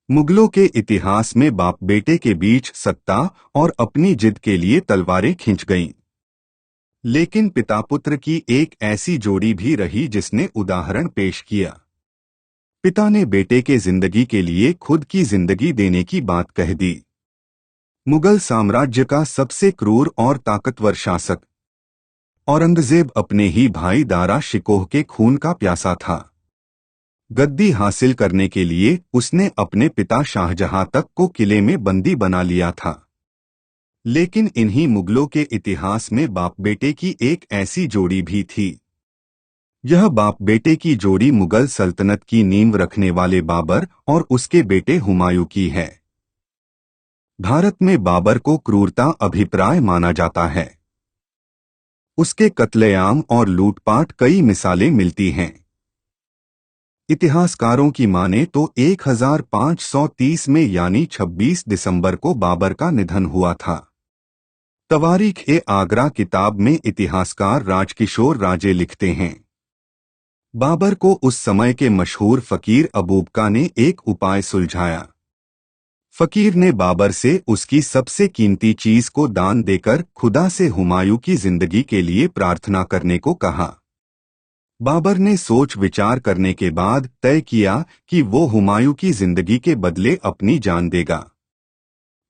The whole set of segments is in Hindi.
मुगलों के इतिहास में बाप बेटे के बीच सत्ता और अपनी जिद के लिए तलवारें खिंच गईं। लेकिन पिता पुत्र की एक ऐसी जोड़ी भी रही जिसने उदाहरण पेश किया। पिता ने बेटे के जिंदगी के लिए खुद की जिंदगी देने की बात कह दी। मुगल साम्राज्य का सबसे क्रूर और ताकतवर शासक औरंगजेब अपने ही भाई दारा शिकोह के खून का प्यासा था। गद्दी हासिल करने के लिए उसने अपने पिता शाहजहां तक को किले में बंदी बना लिया था। लेकिन इन्हीं मुगलों के इतिहास में बाप बेटे की एक ऐसी जोड़ी भी थी। यह बाप बेटे की जोड़ी मुगल सल्तनत की नींव रखने वाले बाबर और उसके बेटे हुमायूं की है। भारत में बाबर को क्रूरता अभिप्राय माना जाता है। उसके कत्लेआम और लूटपाट कई मिसालें मिलती हैं। इतिहासकारों की माने तो 1530 में यानी 26 दिसंबर को बाबर का निधन हुआ था। तवारीख-ए-आगरा किताब में इतिहासकार राजकिशोर राजे लिखते हैं, बाबर को उस समय के मशहूर फकीर अबूबका ने एक उपाय सुलझाया। फकीर ने बाबर से उसकी सबसे कीमती चीज को दान देकर खुदा से हुमायूं की जिंदगी के लिए प्रार्थना करने को कहा। बाबर ने सोच विचार करने के बाद तय किया कि वो हुमायूं की जिंदगी के बदले अपनी जान देगा।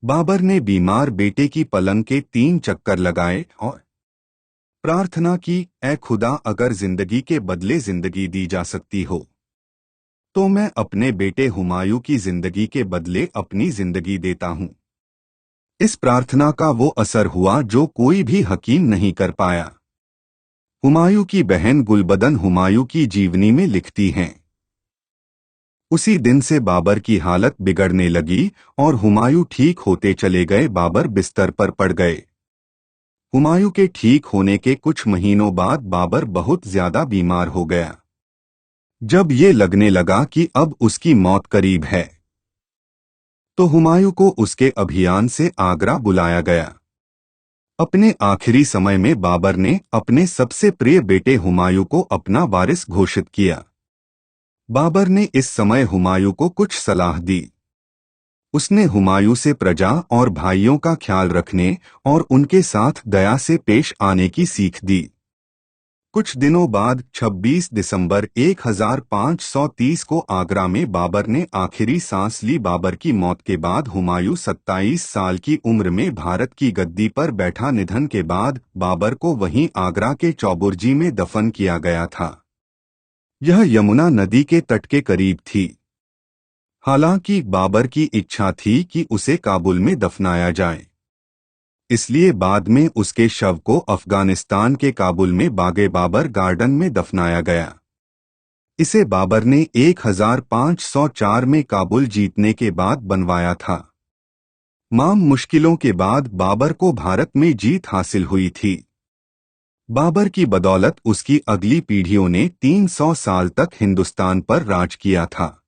बाबर ने बीमार बेटे की पलंग के 3 चक्कर लगाए और प्रार्थना की, ऐ खुदा, अगर जिंदगी के बदले जिंदगी दी जा सकती हो तो मैं अपने बेटे हुमायूं की जिंदगी के बदले अपनी जिंदगी देता हूं। इस प्रार्थना का वो असर हुआ जो कोई भी हकीम नहीं कर पाया। हुमायूं की बहन गुलबदन हुमायूं की जीवनी में लिखती हैं, उसी दिन से बाबर की हालत बिगड़ने लगी और हुमायूं ठीक होते चले गए। बाबर बिस्तर पर पड़ गए। हुमायूं के ठीक होने के कुछ महीनों बाद बाबर बहुत ज्यादा बीमार हो गया। जब ये लगने लगा कि अब उसकी मौत करीब है, तो हुमायूं को उसके अभियान से आगरा बुलाया गया। अपने आखिरी समय में बाबर ने अपने सबसे प्रिय बेटे हुमायूं को अपना वारिस घोषित किया। बाबर ने इस समय हुमायूं को कुछ सलाह दी। उसने हुमायूं से प्रजा और भाइयों का ख्याल रखने और उनके साथ दया से पेश आने की सीख दी। कुछ दिनों बाद 26 दिसंबर 1530 को आगरा में बाबर ने आखिरी सांस ली। बाबर की मौत के बाद हुमायूं 27 साल की उम्र में भारत की गद्दी पर बैठा। निधन के बाद बाबर को वहीं आगरा के चौबुर्जी में दफन किया गया था। यह यमुना नदी के तट के करीब थी। हालांकि बाबर की इच्छा थी कि उसे काबुल में दफनाया जाए, इसलिए बाद में उसके शव को अफगानिस्तान के काबुल में बागे बाबर गार्डन में दफनाया गया। इसे बाबर ने 1504 में काबुल जीतने के बाद बनवाया था। तमाम मुश्किलों के बाद बाबर को भारत में जीत हासिल हुई थी। बाबर की बदौलत उसकी अगली पीढ़ियों ने 300 साल तक हिंदुस्तान पर राज किया था।